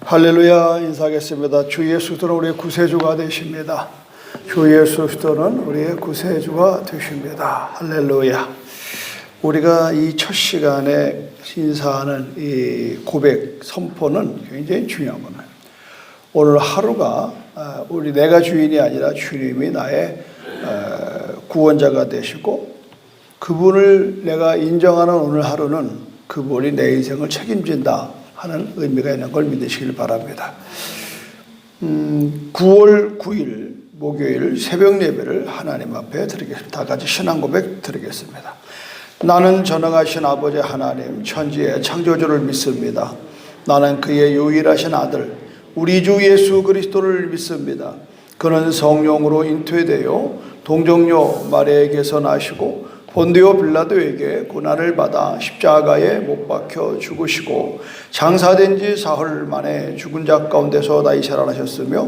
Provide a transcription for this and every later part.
할렐루야. 인사하겠습니다. 주 예수 그리스도는 우리의 구세주가 되십니다. 주 예수 그리스도는 우리의 구세주가 되십니다. 할렐루야. 우리가 이 첫 시간에 인사하는 이 고백 선포는 굉장히 중요한 겁니다. 오늘 하루가 우리 내가 주인이 아니라 주님이 나의 구원자가 되시고, 그분을 내가 인정하는 오늘 하루는 그분이 내 인생을 책임진다 하는 의미가 있는 걸 믿으시길 바랍니다. 9월 9일 목요일 새벽 예배를 하나님 앞에 드리겠습니다. 다 같이 신앙 고백 드리겠습니다. 나는 전능하신 아버지 하나님, 천지의 창조주를 믿습니다. 나는 그의 유일하신 아들 우리 주 예수 그리스도를 믿습니다. 그는 성령으로 잉태되어 동정녀 마리아에게서 나시고 본디오 빌라도에게 고난을 받아 십자가에 못 박혀 죽으시고 장사된 지 사흘 만에 죽은 자 가운데서 다시 살아나셨으며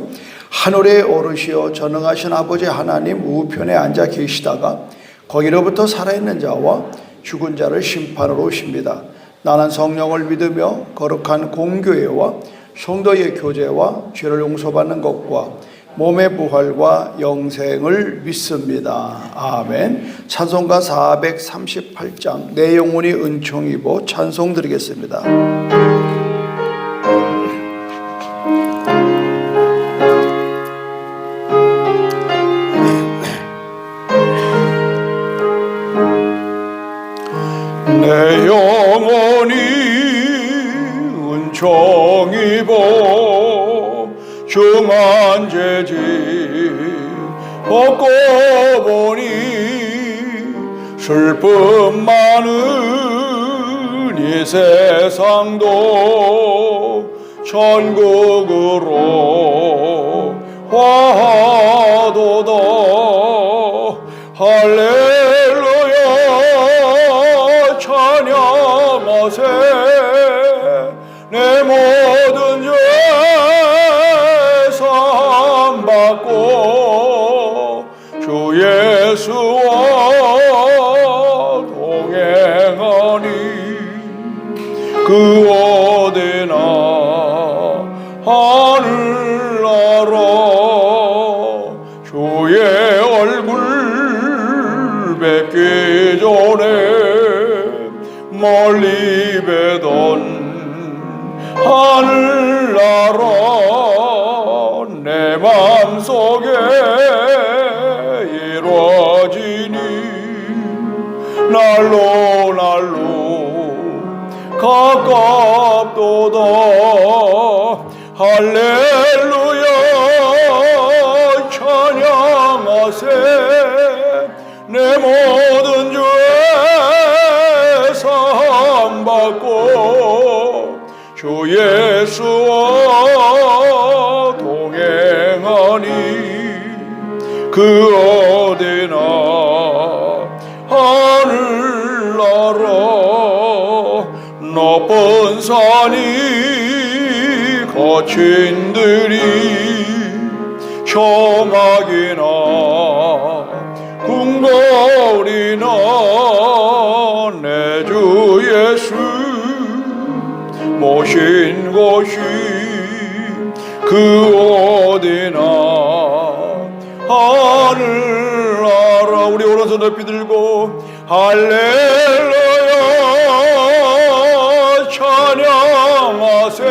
하늘에 오르시어 전능하신 아버지 하나님 우편에 앉아 계시다가 거기로부터 살아있는 자와 죽은 자를 심판으로 오십니다. 나는 성령을 믿으며 거룩한 공교회와 성도의 교제와 죄를 용서받는 것과 몸의 부활과 영생을 믿습니다. 아멘. 찬송가 438장 내 영혼이 은총 입어 찬송 드리겠습니다. 내 영혼이 은총 입어 중한 죄지 벗고 보니 슬픔 많은 이 세상도 천국으로 화도다. 할렐루야 찬양하세. 내 모든 죄 받고 주 예수와 동행하니 그 어디나 하늘나라 주의 얼굴 뵙기 전에 멀리 뵈던 하늘나라 내 맘속에 이루어지니 날로 날로 가깝도다. 할렐루야 찬양하세. 내 모든 죄 사함 받고 주 예수와 동행하니 그 어디나 하늘나라 높은 산이 거친 들이 평악이나 궁궐이나 내 주 예수 모신 곳이 그 어디나 하늘나라. 우리 오른손 높이 들고 할렐루야 찬양하세.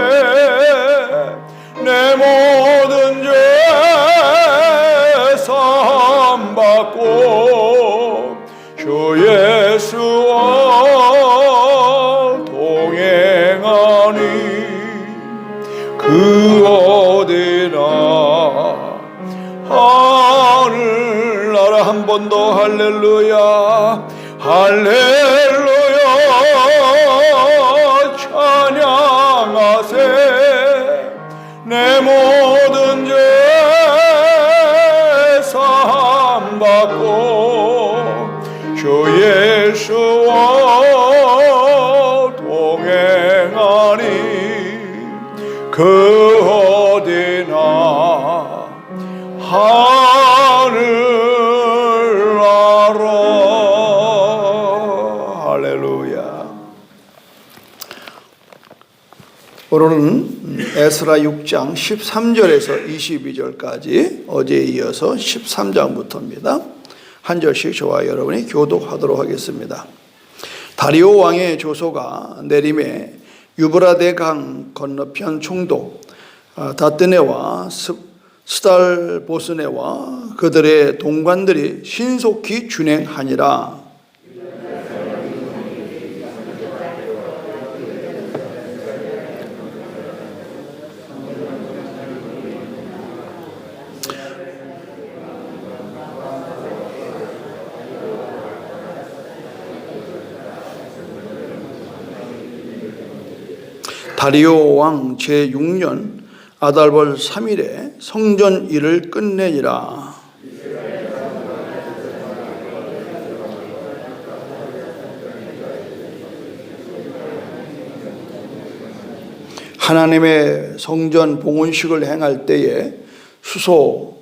내 모든 죄 사함 받고 주 예수와 동행하니 그 어디나 하늘나라. 한 번 더 할렐루야 할렐루야 찬양하세. 내 모든 죄 사함 받고 주 예수와 그 어디나 하늘 나라. 할렐루야. 오늘은 에스라 6장 13절에서 22절까지 어제에 이어서 13장부터입니다. 한 절씩 저와 여러분이 교독하도록 하겠습니다. 다리오 왕의 조소가 내림에 유브라데 강 건너편 총독 다뜨네와 스달보스네와 그들의 동관들이 신속히 준행하니라. 다리오 왕 제6년 아달벌 3일에 성전 일을 끝내니라. 하나님의 성전 봉헌식을 행할 때에 수소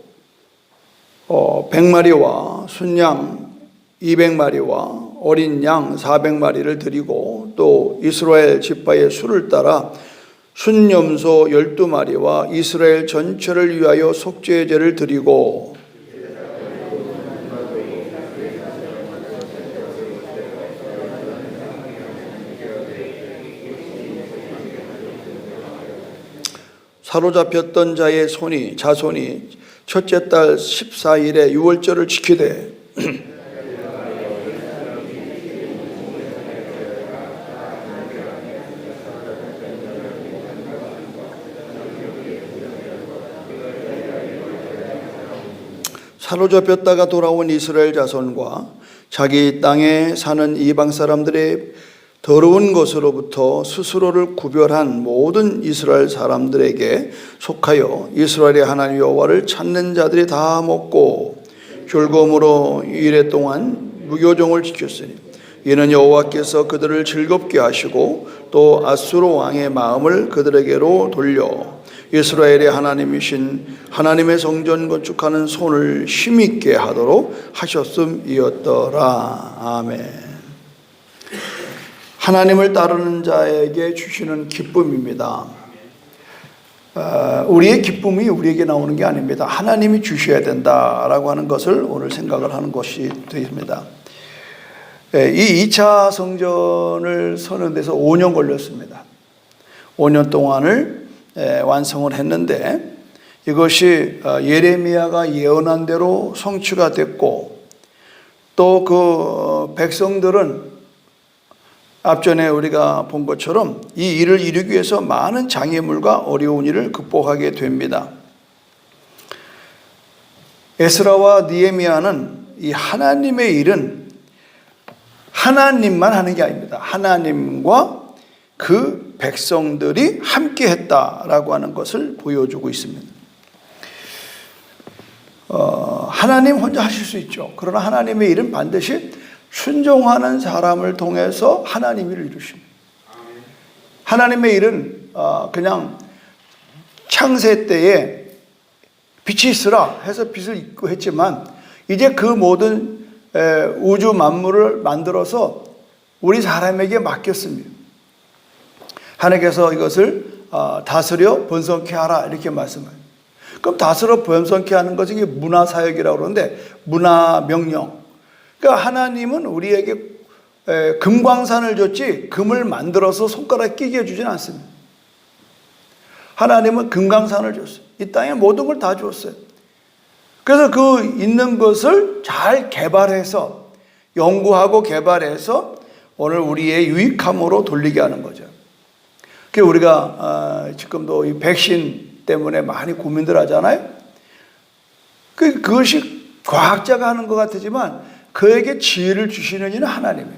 100마리와 순양 200마리와 어린 양 400마리를 드리고 또 이스라엘 지파의 수를 따라 순염소 12마리와 이스라엘 전체를 위하여 속죄제를 드리고 사로잡혔던 자의 자손이 첫째 달 14일에 유월절을 지키되 사로잡혔다가 돌아온 이스라엘 자손과 자기 땅에 사는 이방 사람들의 더러운 것으로부터 스스로를 구별한 모든 이스라엘 사람들에게 속하여 이스라엘의 하나님 여호와를 찾는 자들이 다 먹고 즐거움으로 이래 동안 무교종을 지켰으니 이는 여호와께서 그들을 즐겁게 하시고 또 아수르 왕의 마음을 그들에게로 돌려 이스라엘의 하나님이신 하나님의 성전 건축하는 손을 힘있게 하도록 하셨음이었더라. 아멘. 하나님을 따르는 자에게 주시는 기쁨입니다. 우리의 기쁨이 우리에게 나오는 게 아닙니다. 하나님이 주셔야 된다라고 하는 것을 오늘 생각을 하는 것이 되십니다. 이 2차 성전을 서는 데서 5년 걸렸습니다. 5년 동안을 완성을 했는데 이것이 예레미야가 예언한 대로 성취가 됐고 또 그 백성들은 앞전에 우리가 본 것처럼 이 일을 이루기 위해서 많은 장애물과 어려운 일을 극복하게 됩니다. 에스라와 느헤미야는 이 하나님의 일은 하나님만 하는 게 아닙니다. 하나님과 그 백성들이 함께 했다라고 하는 것을 보여주고 있습니다. 하나님 혼자 하실 수 있죠. 그러나 하나님의 일은 반드시 순종하는 사람을 통해서 하나님 일을 이루십니다. 하나님의 일은 그냥 창세 때에 빛이 있으라 해서 빛을 있고 했지만 이제 그 모든 우주 만물을 만들어서 우리 사람에게 맡겼습니다. 하나님께서 이것을 다스려 번성케 하라 이렇게 말씀해요. 그럼 다스려 번성케 하는 것이 문화사역이라고 그러는데 문화명령. 그러니까 하나님은 우리에게 금광산을 줬지 금을 만들어서 손가락 끼게 해주지는 않습니다. 하나님은 금강산을 줬어요. 이 땅에 모든 걸 다 주었어요. 그래서 그 있는 것을 잘 개발해서 연구하고 개발해서 오늘 우리의 유익함으로 돌리게 하는 거죠. 그래서 우리가 지금도 이 백신 때문에 많이 고민들 하잖아요. 그것이 과학자가 하는 것 같지만 그에게 지혜를 주시는 이는 하나님이에요.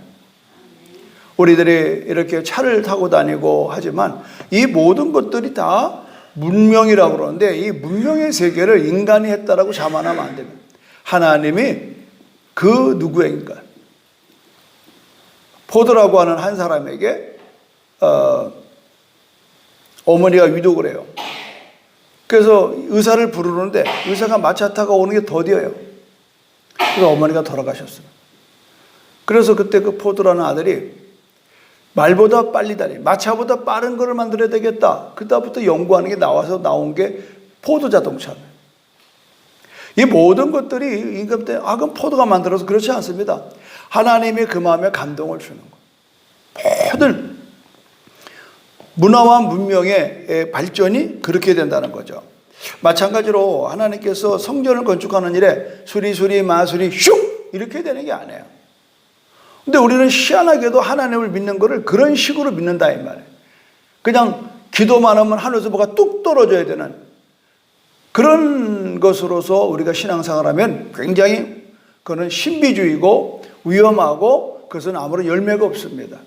우리들이 이렇게 차를 타고 다니고 하지만 이 모든 것들이 다 문명이라고 그러는데 이 문명의 세계를 인간이 했다라고 자만하면 안 됩니다. 하나님이 그 누구인가? 포드라고 하는 한 사람에게 어머니가 위독을 해요. 그래서 의사를 부르는데 의사가 마차 타고 오는 게 더뎌요. 그래서 어머니가 돌아가셨어요. 그래서 그때 그 포도라는 아들이 말보다 빨리 달리, 마차보다 빠른 거를 만들어야 되겠다. 그다음부터 연구하는 게 나온 게 포도 자동차예요. 이 모든 것들이 임금 때, 그럼 포도가 만들어서 그렇지 않습니다. 하나님이 그 마음에 감동을 주는 거예요. 모든 문화와 문명의 발전이 그렇게 된다는 거죠. 마찬가지로 하나님께서 성전을 건축하는 일에 수리수리 마수리 슉 이렇게 되는 게 아니에요. 근데 우리는 희한하게도 하나님을 믿는 거를 그런 식으로 믿는다 이 말이에요. 그냥 기도만 하면 하늘에서 뭐가 뚝 떨어져야 되는 그런 것으로서 우리가 신앙생활을 하면 굉장히 그거는 신비주의고 위험하고 그것은 아무런 열매가 없습니다.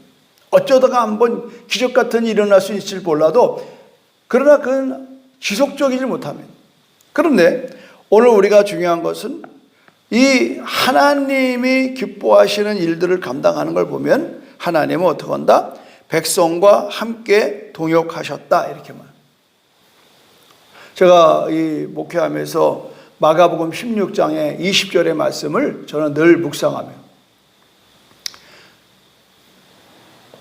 어쩌다가 한번 기적 같은 일이 일어날 수 있을지 몰라도 그러나 그건 지속적이지 못합니다. 그런데 오늘 우리가 중요한 것은 이 하나님이 기뻐하시는 일들을 감당하는 걸 보면 하나님은 어떻게 한다? 백성과 함께 동역하셨다 이렇게 말. 제가 이 목회하면서 마가복음 16장의 20절의 말씀을 저는 늘 묵상하며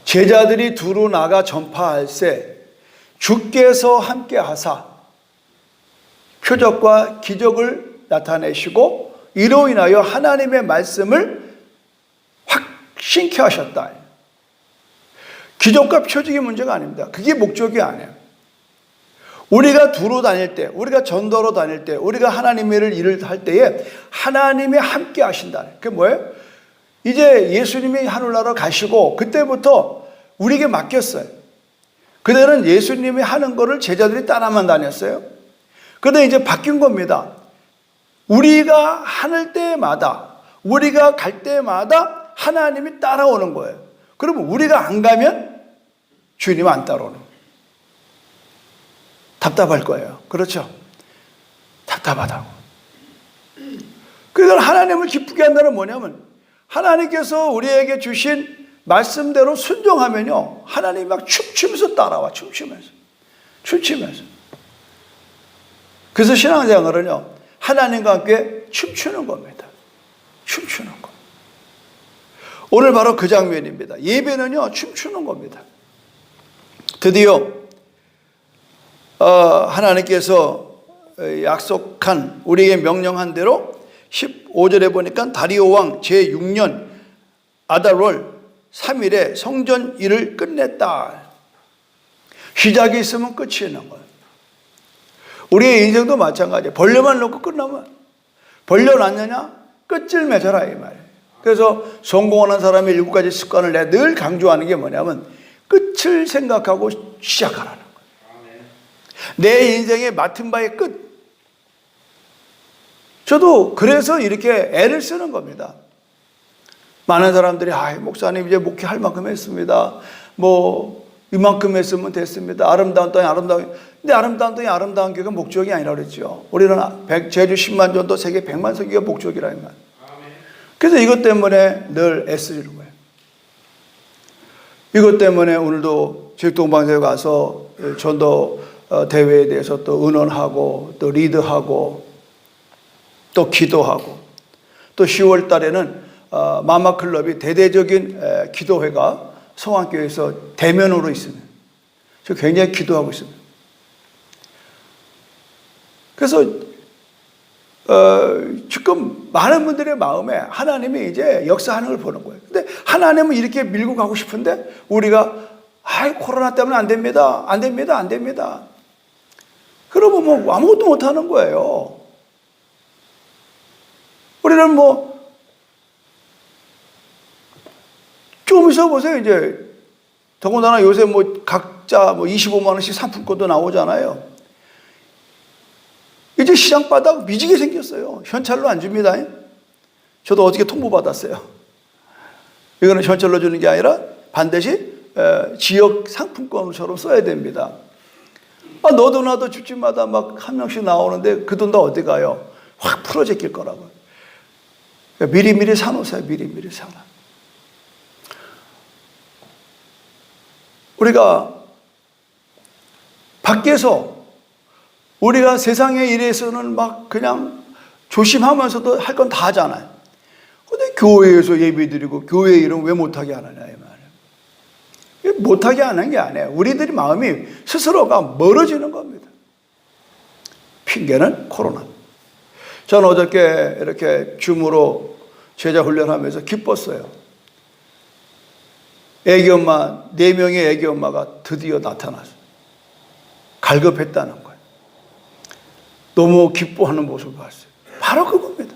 제자들이 두루 나가 전파할세 주께서 함께 하사 표적과 기적을 나타내시고 이로 인하여 하나님의 말씀을 확신케 하셨다. 기적과 표적이 문제가 아닙니다. 그게 목적이 아니에요. 우리가 두루 다닐 때, 우리가 전도로 다닐 때, 우리가 하나님의 일을 할 때에 하나님이 함께 하신다. 그게 뭐예요? 이제 예수님이 하늘나라로 가시고 그때부터 우리에게 맡겼어요. 그때는 예수님이 하는 거를 제자들이 따라만 다녔어요. 그런데 이제 바뀐 겁니다. 우리가 하늘 때마다, 우리가 갈 때마다 하나님이 따라오는 거예요. 그러면 우리가 안 가면 주님 안 따라오는 거예요. 답답할 거예요. 그렇죠? 답답하다고. 그러니까 하나님을 기쁘게 한다는 뭐냐면 하나님께서 우리에게 주신 말씀대로 순종하면요 하나님이 막 춤추면서 따라와. 춤추면서. 그래서 신앙생활은요 하나님과 함께 춤추는 겁니다. 춤추는 것. 오늘 바로 그 장면입니다. 예배는요 춤추는 겁니다. 드디어 하나님께서 약속한 우리에게 명령한 대로 15절에 보니까 다리오 왕 제6년 아달월 3일에 성전 일을 끝냈다. 시작이 있으면 끝이 있는 거예요. 우리의 인생도 마찬가지예요. 벌려만 놓고 끝나면 벌려놨느냐? 끝을 맺어라 이 말이에요. 그래서 성공하는 사람의 7가지 습관을 내가 늘 강조하는 게 뭐냐면 끝을 생각하고 시작하라는 거예요. 내 인생의 맡은 바의 끝. 저도 그래서 이렇게 애를 쓰는 겁니다. 많은 사람들이 목사님 이제 목회할 만큼 했습니다. 이만큼 했으면 됐습니다. 아름다운 땅이 아름다운. 근데 아름다운 땅이 아름다운 교회가 목적이 아니라 그랬죠. 우리는 제주 10만 전도 세계 100만 성교가 목적이라 이 말. 그래서 이것 때문에 늘 애쓰는 거예요. 이것 때문에 오늘도 직동방송에 가서 전도 대회에 대해서 또 의논하고 또 리드하고 또 기도하고 또 10월 달에는 마마클럽이 대대적인 기도회가 성황교회에서 대면으로 있습니다. 저 굉장히 기도하고 있습니다. 그래서 지금 많은 분들의 마음에 하나님이 이제 역사하는 걸 보는 거예요. 근데 하나님은 이렇게 밀고 가고 싶은데 우리가 코로나 때문에 안 됩니다. 그러면 아무것도 못 하는 거예요. 우리는 좀 있어 보세요. 이제 더군다나 요새 각자 25만 원씩 상품권도 나오잖아요. 이제 시장바닥 미지게 생겼어요. 현찰로 안 줍니다. 저도 어저께 통보받았어요. 이거는 현찰로 주는 게 아니라 반드시 지역 상품권처럼 써야 됩니다. 너도 나도 집집마다 한 명씩 나오는데 그 돈 다 어디 가요? 확 풀어제낄 거라고요. 미리미리 사놓으세요. 미리미리 사놔. 우리가 밖에서 우리가 세상의 일에서는 막 그냥 조심하면서도 할 건 다 하잖아요. 근데 교회에서 예배드리고 교회 일은 왜 못하게 하느냐 이 말이에요. 못하게 하는 게 아니에요. 우리들이 마음이 스스로가 멀어지는 겁니다. 핑계는 코로나. 저는 어저께 이렇게 줌으로 제자 훈련하면서 기뻤어요. 애기 엄마, 4명의 애기 엄마가 드디어 나타났어요. 갈급했다는 거예요. 너무 기뻐하는 모습을 봤어요. 바로 그겁니다.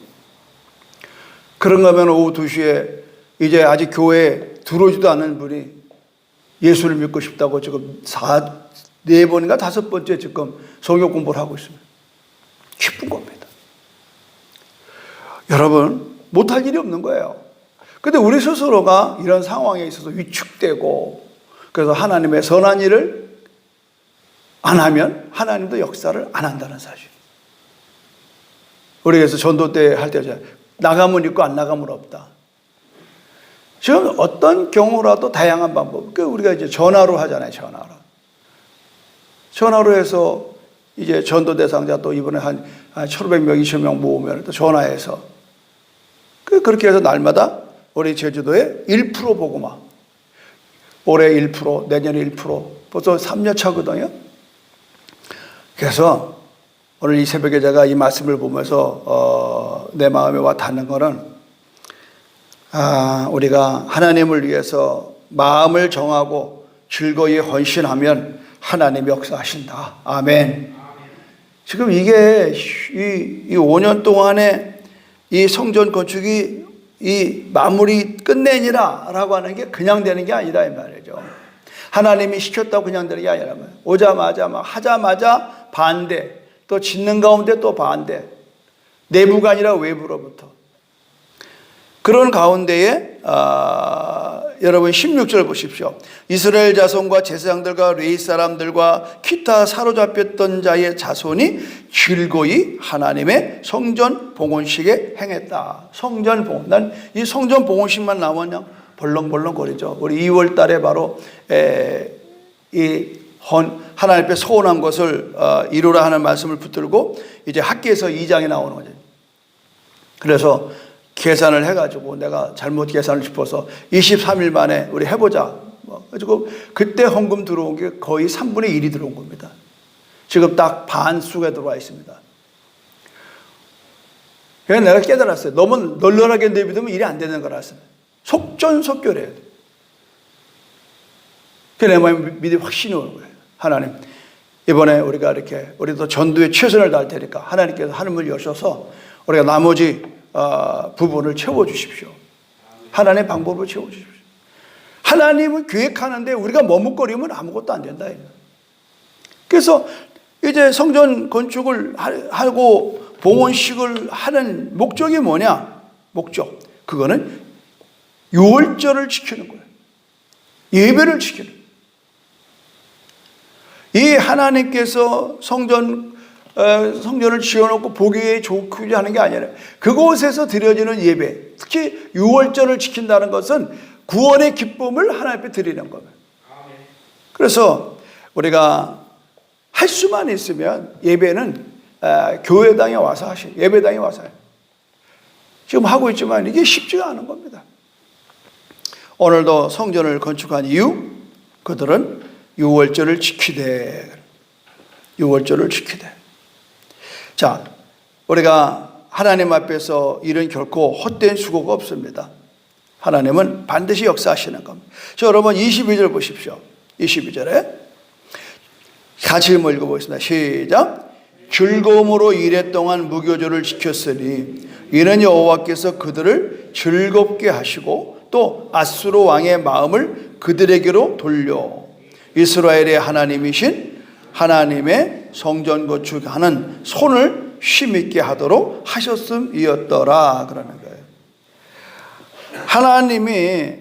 그런가 하면 오후 2시에 이제 아직 교회에 들어오지도 않은 분이 예수를 믿고 싶다고 지금 4번인가 5번째 지금 성경 공부를 하고 있습니다. 기쁜 겁니다. 여러분, 못할 일이 없는 거예요. 근데 우리 스스로가 이런 상황에 있어서 위축되고 그래서 하나님의 선한 일을 안 하면 하나님도 역사를 안 한다는 사실. 우리 그래서 전도 때 할 때 나가면 있고 안 나가면 없다. 지금 어떤 경우라도 다양한 방법. 우리가 이제 전화로 하잖아요. 전화로 해서 이제 전도 대상자 또 이번에 한 1,500명, 2,000명 모으면 또 전화해서 그렇게 해서 날마다 우리 제주도에 1% 보고마. 올해 1%, 내년에 1%, 벌써 3년 차거든요. 그래서 오늘 이 새벽에 제가 이 말씀을 보면서 내 마음에 와 닿는 거는 우리가 하나님을 위해서 마음을 정하고 즐거이 헌신하면 하나님이 역사하신다. 아멘. 지금 이게 이 5년 동안에 이 성전 건축이 이 마무리 끝내니라 라고 하는 게 그냥 되는 게 아니라 이 말이죠. 하나님이 시켰다고 그냥 되는 게 아니라 오자마자 막 하자마자 반대, 또 짓는 가운데 또 반대, 내부가 아니라 외부로부터. 그런 가운데에 여러분 16절 보십시오. 이스라엘 자손과 제사장들과 레위 사람들과 기타 사로잡혔던 자의 자손이 즐거이 하나님의 성전 봉헌식에 행했다. 성전 봉헌. 난 이 성전 봉헌식만 나오면 벌렁벌렁거리죠. 우리 2월 달에 바로 하나님 앞에 소원한 것을 이루라 하는 말씀을 붙들고 이제 학기에서 2장에 나오는 거죠. 그래서 계산을 해가지고 내가 잘못 계산을 짚어서 23일 만에 우리 해보자. 가지고 그때 헌금 들어온 게 거의 3분의 1이 들어온 겁니다. 지금 딱 반수가 들어와 있습니다. 그래서 내가 깨달았어요. 너무 널널하게 내비두면 일이 안 되는 걸 알았어요. 속전속결해야 돼. 그래서 내 마음에 믿음이 확신이 오는 거예요. 하나님, 이번에 우리도 전도에 최선을 다할 테니까 하나님께서 하늘을 여셔서 우리가 나머지 부분을 채워주십시오. 하나님의 방법으로 채워주십시오. 하나님은 계획하는데 우리가 머뭇거리면 아무것도 안 된다. 그래서 이제 성전 건축을 하고 봉헌식을 하는 목적이 뭐냐? 그거는 유월절을 지키는 거예요. 예배를 지키는 거예요. 이 하나님께서 성전을 지어놓고 보기에 좋게 하는 게 아니라 그곳에서 드려지는 예배, 특히 유월절을 지킨다는 것은 구원의 기쁨을 하나님 앞에 드리는 겁니다. 그래서 우리가 할 수만 있으면 예배는 교회당에 와서 하시고 예배당에 와서 해요. 지금 하고 있지만 이게 쉽지가 않은 겁니다. 오늘도 성전을 건축한 이유, 그들은 유월절을 지키되. 자, 우리가 하나님 앞에서 일은 결코 헛된 수고가 없습니다. 하나님은 반드시 역사하시는 겁니다. 자, 여러분 22절 보십시오. 22절에 같이 읽어보겠습니다. 시작. 즐거움으로 이래 동안 무교절을 지켰으니 이는 여호와께서 그들을 즐겁게 하시고 또 아수르 왕의 마음을 그들에게로 돌려 이스라엘의 하나님이신 하나님의 성전 건축하는 손을 힘있게 하도록 하셨음이었더라 그러는 거예요. 하나님이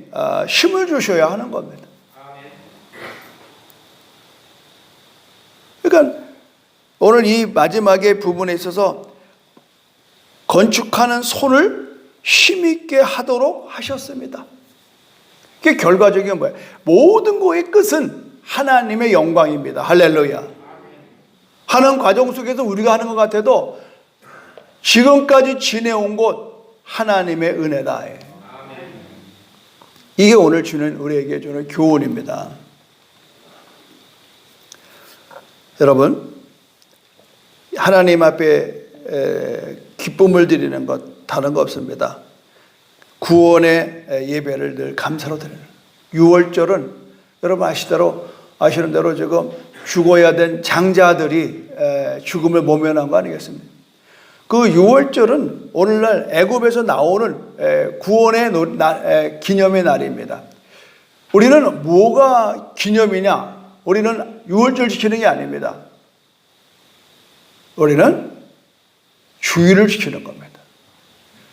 힘을 주셔야 하는 겁니다. 그러니까 오늘 이 마지막의 부분에 있어서 건축하는 손을 힘있게 하도록 하셨습니다. 그게 결과적인 뭐예요? 모든 것의 끝은 하나님의 영광입니다. 할렐루야. 하는 과정 속에서 우리가 하는 것 같아도 지금까지 지내온 곳 하나님의 은혜다. 이게 오늘 주는 우리에게 주는 교훈입니다. 여러분, 하나님 앞에 기쁨을 드리는 것 다른 거 없습니다. 구원의 예배를 늘 감사로 드리는. 6월절은 여러분 아시는 대로 지금 죽어야 된 장자들이 죽음을 모면한 거 아니겠습니까? 그 6월절은 오늘날 애굽에서 나오는 구원의 기념의 날입니다. 우리는 뭐가 기념이냐? 우리는 6월절 지키는 게 아닙니다. 우리는 주일을 지키는 겁니다.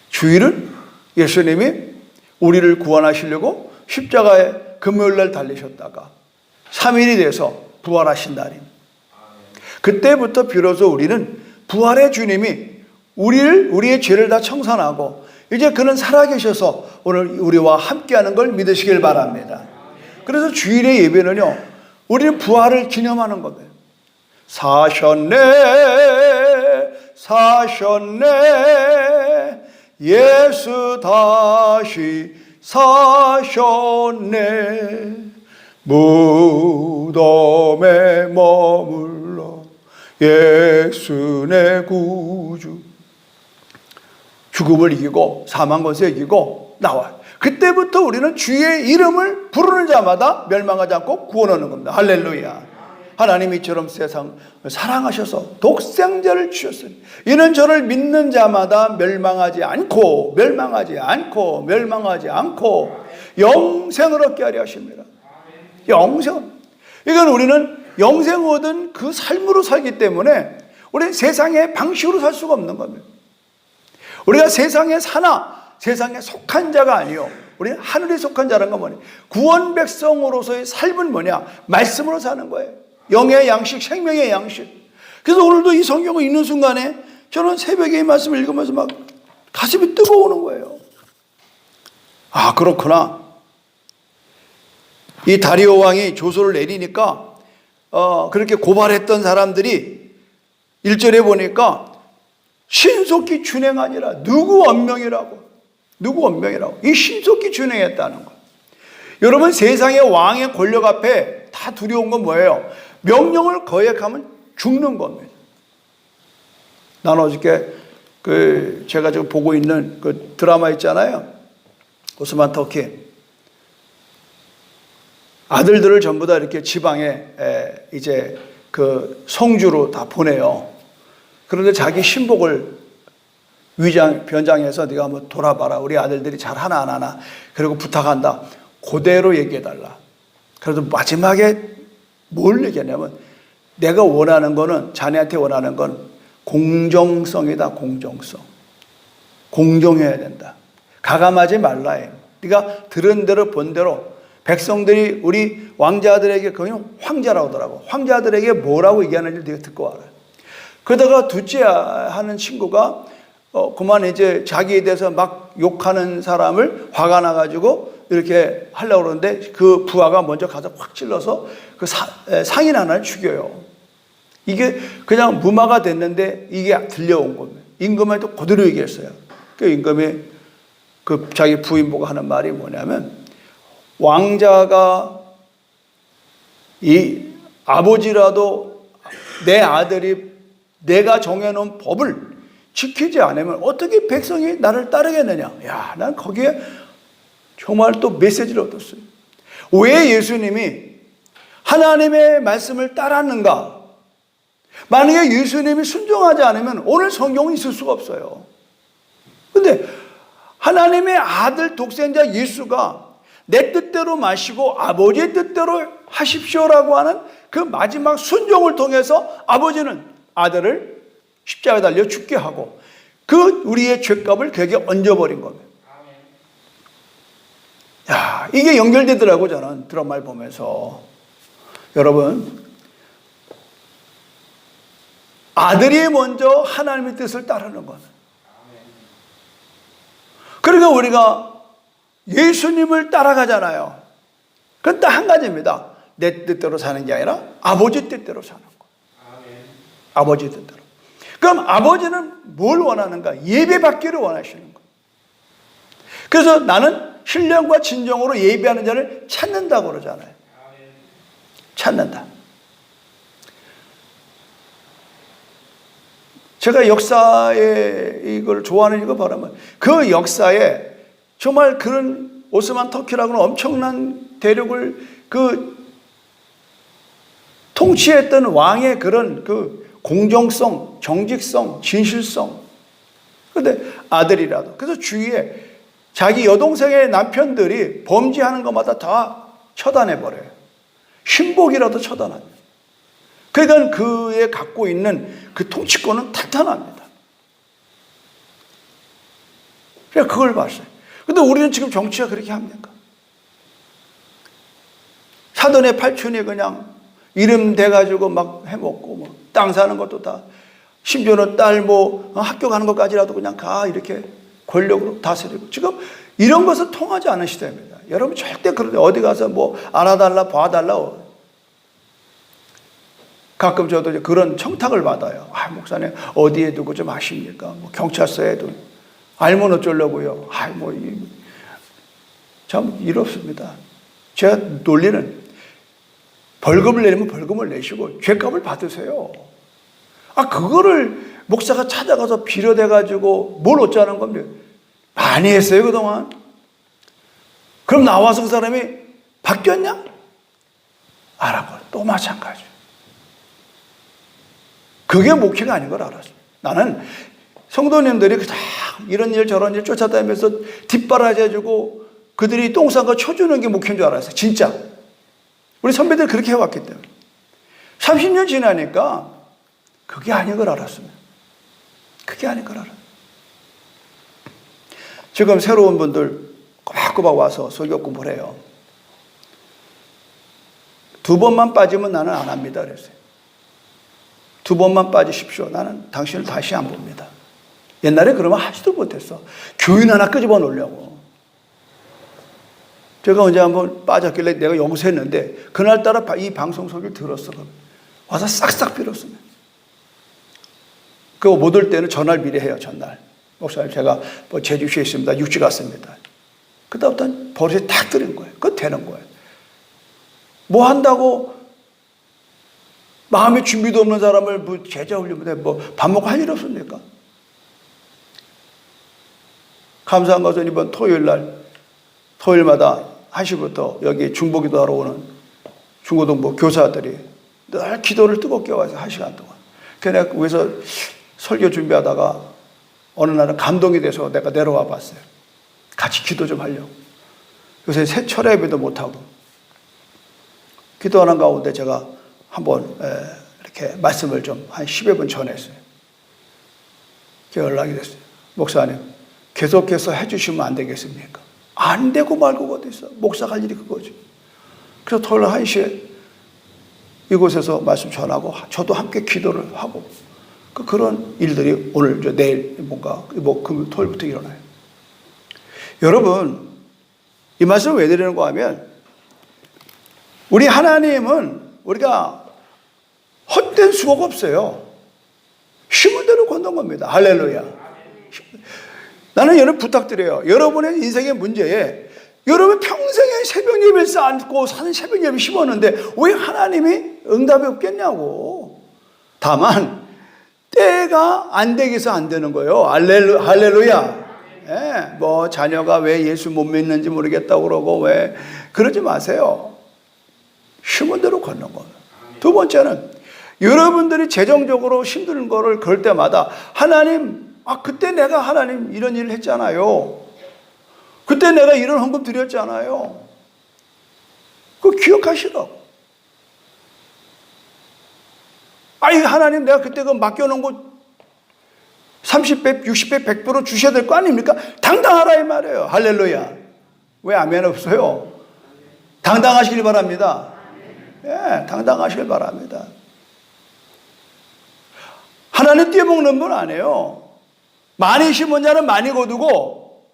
주일은 예수님이 우리를 구원하시려고 십자가에 금요일날 달리셨다가 3일이 돼서 부활하신 날입니다. 그때부터 비로소 우리는 부활의 주님이 우리의 죄를 다 청산하고 이제 그는 살아계셔서 오늘 우리와 함께하는 걸 믿으시길 바랍니다. 그래서 주일의 예배는요, 우리는 부활을 기념하는 겁니다. 사셨네 예수 다시 사셨네 무덤에 머물러 예수 내 구주 죽음을 이기고 사망 권세 이기고 나와요. 그때부터 우리는 주의 이름을 부르는 자마다 멸망하지 않고 구원하는 겁니다. 할렐루야. 하나님이 이처럼 세상을 사랑하셔서 독생자를 주셨으니 이는 저를 믿는 자마다 멸망하지 않고 영생을 얻게 하려 하십니다. 영생. 이건 우리는 영생 얻은 그 삶으로 살기 때문에 우리는 세상의 방식으로 살 수가 없는 겁니다. 우리가 세상에 사나 세상에 속한 자가 아니요, 우리는 하늘에 속한 자라는 건 뭐냐? 구원 백성으로서의 삶은 뭐냐? 말씀으로 사는 거예요. 영의 양식, 생명의 양식. 그래서 오늘도 이 성경을 읽는 순간에 저는 새벽에 이 말씀을 읽으면서 막 가슴이 뜨거워오는 거예요. 아, 그렇구나. 이 다리오 왕이 조서를 내리니까 그렇게 고발했던 사람들이 1절에 보니까 신속히 준행하니라. 누구 원명이라고. 이 신속히 준행했다는 거. 여러분, 세상의 왕의 권력 앞에 다 두려운 건 뭐예요? 명령을 거역하면 죽는 겁니다. 난 어저께 제가 지금 보고 있는 그 드라마 있잖아요. 오스만 터키. 아들들을 전부 다 이렇게 지방에 이제 그 성주로 다 보내요. 그런데 자기 신복을 변장해서 네가 한번 돌아봐라. 우리 아들들이 잘 하나 안 하나. 그리고 부탁한다. 그대로 얘기해달라. 그래도 마지막에 뭘 얘기하냐면 내가 원하는 거는, 자네한테 원하는 건 공정성이다. 공정성. 공정해야 된다. 가감하지 말라 해. 네가 들은 대로 본 대로 백성들이 우리 왕자들에게 그냥 황자라고 하더라고. 황자들에게 뭐라고 얘기하는지 네가 듣고 와라. 그러다가 둘째 하는 친구가 그만 이제 자기에 대해서 막 욕하는 사람을 화가 나가지고 이렇게 하려고 그러는데 그 부하가 먼저 가서 확 찔러서 그 상인 하나를 죽여요. 이게 그냥 무마가 됐는데 이게 들려온 겁니다. 임금한테 또 그대로 얘기했어요. 그 임금이 그 자기 부인 보고 하는 말이 뭐냐면, 왕자가 이 아버지라도 내 아들이 내가 정해놓은 법을 지키지 않으면 어떻게 백성이 나를 따르겠느냐. 야, 난 거기에 정말 또 메시지를 얻었어요. 왜 예수님이 하나님의 말씀을 따랐는가? 만약에 예수님이 순종하지 않으면 오늘 성경은 있을 수가 없어요. 근데 하나님의 아들 독생자 예수가 내 뜻대로 마시고 아버지의 뜻대로 하십시오라고 하는 그 마지막 순종을 통해서 아버지는 아들을 십자가에 달려 죽게 하고 그 우리의 죄값을 그에게 얹어버린 겁니다. 야, 이게 연결되더라고. 저는 드라마를 보면서. 여러분, 아들이 먼저 하나님의 뜻을 따르는 거는, 그러니까 우리가 예수님을 따라가잖아요. 그건 딱 한 가지입니다. 내 뜻대로 사는 게 아니라 아버지 뜻대로 사는 거. 아버지 뜻대로. 그럼 아버지는 뭘 원하는가? 예배받기를 원하시는 거예요. 그래서 나는 신령과 진정으로 예배하는 자를 찾는다고 그러잖아요. 찾는다. 제가 역사에 이걸 좋아하는 이유가 바로 그 역사에 정말 그런 오스만 터키라고는 엄청난 대륙을 통치했던 왕의 그런 공정성, 정직성, 진실성. 그런데 아들이라도. 그래서 주위에 자기 여동생의 남편들이 범죄하는 것마다 다 처단해버려요. 신복이라도 처단합니다. 그러니까 그의 갖고 있는 그 통치권은 탄탄합니다. 그러니까 그걸 봤어요. 근데 우리는 지금 정치가 그렇게 합니까? 사돈의 팔촌이 그냥 이름 대가지고 막 해먹고, 땅 사는 것도 다, 심지어는 딸 학교 가는 것까지라도 그냥 이렇게 권력으로 다스리고. 지금 이런 것은 통하지 않은 시대입니다. 여러분 절대 그런데 어디 가서 알아달라, 봐달라. 가끔 저도 그런 청탁을 받아요. 목사님, 어디에 두고 좀 아십니까? 경찰서에도. 알면 어쩌려고요? 참 이렇습니다. 제 논리는 벌금을 내리면 벌금을 내시고 죄값을 받으세요. 그거를 목사가 찾아가서 빌어대가지고 뭘 어쩌는 겁니까? 많이 했어요, 그동안. 그럼 나와서 그 사람이 바뀌었냐? 알아봐. 또 마찬가지. 그게 목회가 아닌 걸 알았어요. 나는 성도님들이 이런 일 저런 일 쫓아다니면서 뒷바라지해주고 그들이 똥 싼 거 쳐주는 게 목회인 줄 알았어요. 진짜. 우리 선배들이 그렇게 해왔기 때문에. 30년 지나니까 그게 아닌 걸 알았습니다. 그게 아닌 걸 알았어요. 지금 새로운 분들 꼬박꼬박 와서 설교 공부를 해요. 2번만 빠지면 나는 안 합니다. 그랬어요. 2번만 빠지십시오. 나는 당신을 다시 안 봅니다. 옛날에 그러면 하지도 못했어. 교인 하나 끄집어 놓으려고. 제가 언제 한번 빠졌길래 내가 용서했는데 그날따라 이 방송 소리를 들었어. 와서 싹싹 빌었습니다. 그거 못 올 때는 전화를 미리 해요. 전날. 목사님 제가 제주시에 있습니다. 육지 갔습니다. 그다음부터는 버릇이 탁 들은 거예요. 그거 되는 거예요. 뭐 한다고 마음의 준비도 없는 사람을 제자 훈련에 밥 먹고 할 일 없습니까? 감사한 것은 이번 토요일마다 1시부터 여기 중보기도 하러 오는 중고등부 교사들이 늘 기도를 뜨겁게 와서 1시간 동안. 그래서 내가 위에서 설교 준비하다가 어느 날은 감동이 돼서 내가 내려와 봤어요. 같이 기도 좀 하려고. 요새 새 철야 예배도 못하고. 기도하는 가운데 제가 한번 이렇게 말씀을 좀 한 10여 분 전했어요. 연락이 됐어요. 목사님, 계속해서 해주시면 안 되겠습니까? 안 되고 말고가 어디 있어. 목사가 할 일이 그거지. 그래서 토요일 1시에 이곳에서 말씀 전하고 저도 함께 기도를 하고 그런 일들이 오늘 내일 토요일부터 일어나요. 여러분, 이 말씀을 왜 드리는가 하면 우리 하나님은 우리가 헛된 수고가 없어요. 힘을 대로 걷는 겁니다. 할렐루야. 나는 여러분 부탁드려요. 여러분의 인생의 문제에 여러분 평생에 새벽 예배를 쌓고 사는 새벽 예배를 심었는데 왜 하나님이 응답이 없겠냐고. 다만 때가 안 되기서 안 되는 거예요. 할렐루야. 자녀가 왜 예수 못 믿는지 모르겠다고 그러고 왜 그러지 마세요. 힘은 대로 걷는 거예요. 두 번째는 여러분들이 재정적으로 힘든 거를 걸 때마다 하나님, 그때 내가 하나님 이런 일을 했잖아요. 그때 내가 이런 헌금 드렸잖아요. 그거 기억하시라고. 하나님 내가 그때 그 맡겨놓은 거 30배, 60배, 100% 주셔야 될 거 아닙니까? 당당하라 이 말이에요. 할렐루야. 왜 아멘 없어요? 당당하시길 바랍니다. 당당하시길 바랍니다. 하나님 떼먹는 분 아니에요. 많이 심은 자는 많이 거두고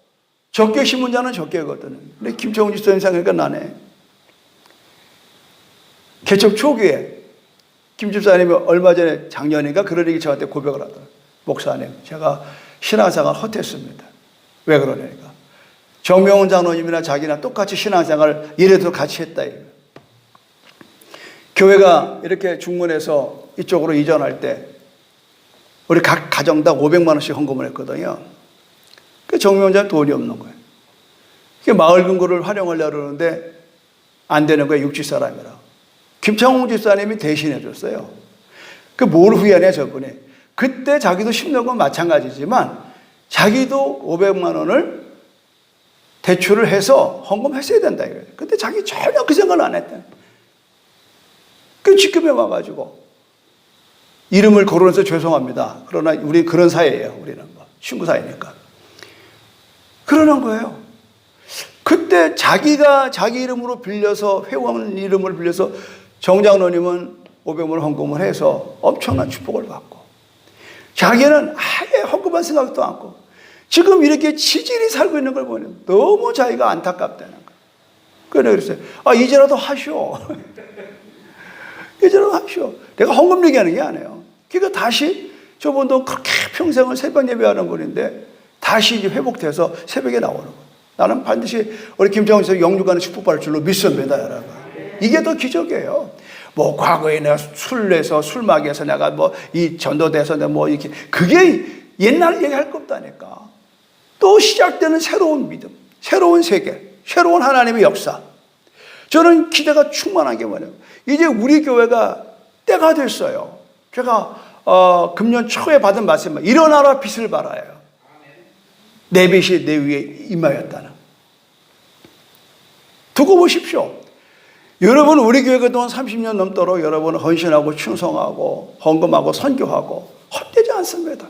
적게 심은 자는 적게 거두는. 근데 김정은 지사님 생각하니까 나네. 개척 초기에 김 집사님이 얼마 전에 작년인가 그런 얘기 저한테 고백을 하더라고요. 목사님, 제가 신앙생활 헛했습니다. 왜 그러냐니까. 정명훈 장로님이나 자기나 똑같이 신앙생활을 예래도 같이 했다. 교회가 이렇게 중문에서 이쪽으로 이전할 때 우리 각 가정당 500만 원씩 헌금을 했거든요. 그 정명훈 장로는 돈이 없는 거예요. 마을 금고를 활용하려고 그러는데 안 되는 거예요. 육지 사람이라. 김창홍 집사님이 대신해 줬어요. 그 뭘 후회하냐 저분이. 그때 자기도 10년 건 마찬가지지만 자기도 500만 원을 대출을 해서 헌금했어야 된다 이거예요. 근데 자기 전혀 그 생각을 안 했다. 그 지금에 와가지고 이름을 거론해서 죄송합니다. 그러나 우리 그런 사이예요. 우리는 뭐 친구 사이니까. 그러는 거예요. 그때 자기가 자기 이름으로 빌려서 회원 이름을 빌려서 정 장로님은 500만 헌금을 해서 엄청난 축복을 받고 자기는 아예 헌금한 생각도 않고 지금 이렇게 치질이 살고 있는 걸 보면 너무 자기가 안타깝다는 거예요. 그래서 그랬어요. 이제라도 하시오. 이제라도 하시오. 내가 헌금 얘기하는 게 아니에요. 그러니까 다시 저분도 그렇게 평생을 새벽 예배하는 분인데 다시 이제 회복돼서 새벽에 나오는 거예요. 나는 반드시 우리 김정은 씨가 영육간의 축복받을 줄로 믿습니다, 여러분. 이게 더 기적이에요. 뭐 과거에 내가 술내서 술마개에서 내가 뭐 이 전도돼서 내가 뭐 이렇게 그게 옛날 얘기할 거 없다니까. 또 시작되는 새로운 믿음, 새로운 세계, 새로운 하나님의 역사. 저는 기대가 충만한 게 뭐냐면 이제 우리 교회가 때가 됐어요. 제가 금년 초에 받은 말씀은 일어나라 빛을 발하여. 내 빛이 내 위에 임하였다는. 두고 보십시오. 여러분 우리 교회 그동안 30년 넘도록 여러분은 헌신하고 충성하고 헌금하고 선교하고 헛되지 않습니다.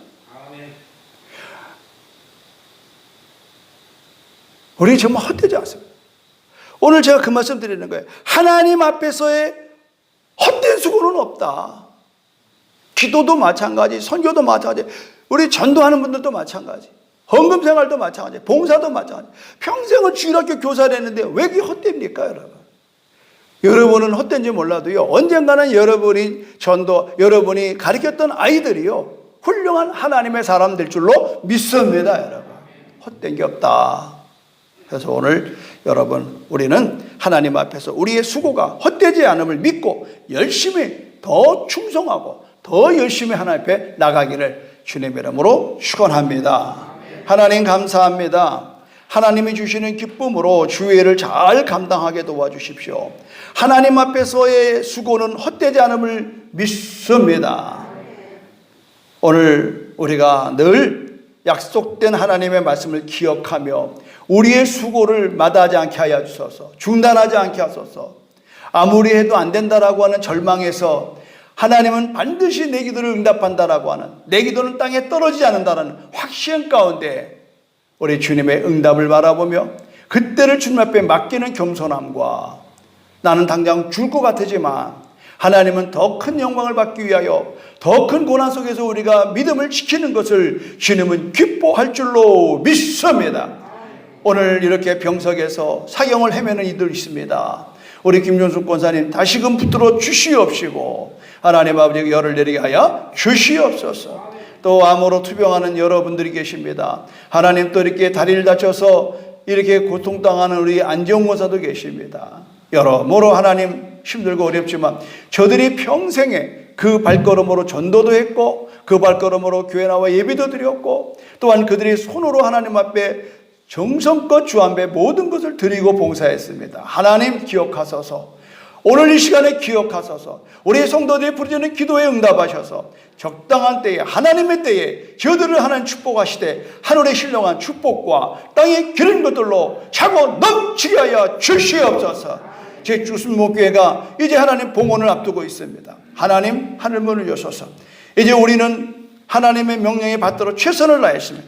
우리 정말 헛되지 않습니다. 오늘 제가 그 말씀 드리는 거예요. 하나님 앞에서의 헛된 수고는 없다. 기도도 마찬가지, 선교도 마찬가지, 우리 전도하는 분들도 마찬가지, 헌금 생활도 마찬가지, 봉사도 마찬가지. 평생을 주일학교 교사를 했는데 왜 그게 헛됩니까, 여러분? 여러분은 헛된지 몰라도요, 언젠가는 여러분이 전도, 여러분이 가르쳤던 아이들이요, 훌륭한 하나님의 사람 될 줄로 믿습니다, 여러분. 헛된 게 없다. 그래서 오늘 여러분, 우리는 하나님 앞에서 우리의 수고가 헛되지 않음을 믿고 열심히 더 충성하고 더 열심히 하나님 앞에 나가기를 주님의 이름으로 축원합니다. 하나님 감사합니다. 하나님이 주시는 기쁨으로 주의를 잘 감당하게 도와주십시오. 하나님 앞에서의 수고는 헛되지 않음을 믿습니다. 오늘 우리가 늘 약속된 하나님의 말씀을 기억하며 우리의 수고를 마다하지 않게 하여 주소서. 중단하지 않게 하소서. 아무리 해도 안 된다라고 하는 절망에서 하나님은 반드시 내 기도를 응답한다라고 하는, 내 기도는 땅에 떨어지지 않는다라는 확신 가운데 우리 주님의 응답을 바라보며 그때를 주님 앞에 맡기는 겸손함과, 나는 당장 줄 것 같지만 하나님은 더 큰 영광을 받기 위하여 더 큰 고난 속에서 우리가 믿음을 지키는 것을 주님은 기뻐할 줄로 믿습니다. 오늘 이렇게 병석에서 사경을 헤매는 이들 있습니다. 우리 김준숙 권사님 다시금 붙들어 주시옵시고 하나님 아버지에게 열을 내리게 하여 주시옵소서. 또 암으로 투병하는 여러분들이 계십니다. 하나님, 또 이렇게 다리를 다쳐서 이렇게 고통당하는 우리 안지용 권사도 계십니다. 여러모로 하나님 힘들고 어렵지만 저들이 평생에 그 발걸음으로 전도도 했고 그 발걸음으로 교회 나와 예배도 드렸고 또한 그들이 손으로 하나님 앞에 정성껏 주 앞에 모든 것을 드리고 봉사했습니다. 하나님 기억하소서. 오늘 이 시간에 기억하소서. 우리 성도들이 부르짖는 기도에 응답하셔서 적당한 때에, 하나님의 때에 저들을 하나님 축복하시되 하늘의 신령한 축복과 땅에 기른 것들로 차고 넘치게 하여 주시옵소서. 제 주순목교회가 이제 하나님 봉헌을 앞두고 있습니다. 하나님 하늘문을 여소서. 이제 우리는 하나님의 명령에 받들어 최선을 다했으면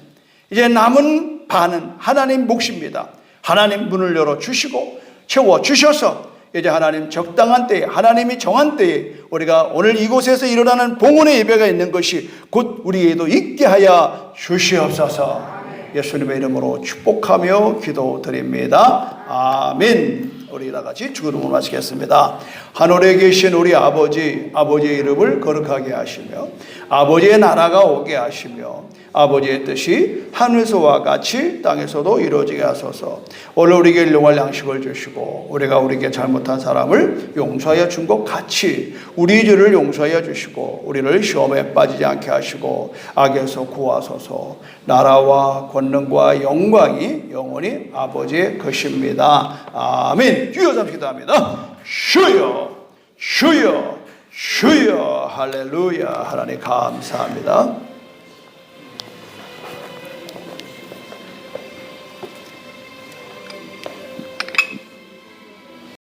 이제 남은 반은 하나님 몫입니다. 하나님 문을 열어주시고 채워주셔서 이제 하나님 적당한 때에, 하나님이 정한 때에 우리가 오늘 이곳에서 일어나는 봉헌의 예배가 있는 것이 곧 우리에도 있게 하여 주시옵소서. 예수님의 이름으로 축복하며 기도드립니다. 아멘. 우리 다 같이 주기도문을 마치겠습니다. 하늘에 계신 우리 아버지, 아버지의 이름을 거룩하게 하시며 아버지의 나라가 오게 하시며 아버지의 뜻이 하늘에서와 같이 땅에서도 이루어지게 하소서. 오늘 우리에게 일용할 양식을 주시고 우리가 우리에게 잘못한 사람을 용서하여 준 것 같이 우리 죄를 용서하여 주시고 우리를 시험에 빠지지 않게 하시고 악에서 구하소서. 나라와 권능과 영광이 영원히 아버지의 것입니다. 아멘. 주여 잠시기도 합니다. 주여 주여 주여 할렐루야. 하나님 감사합니다.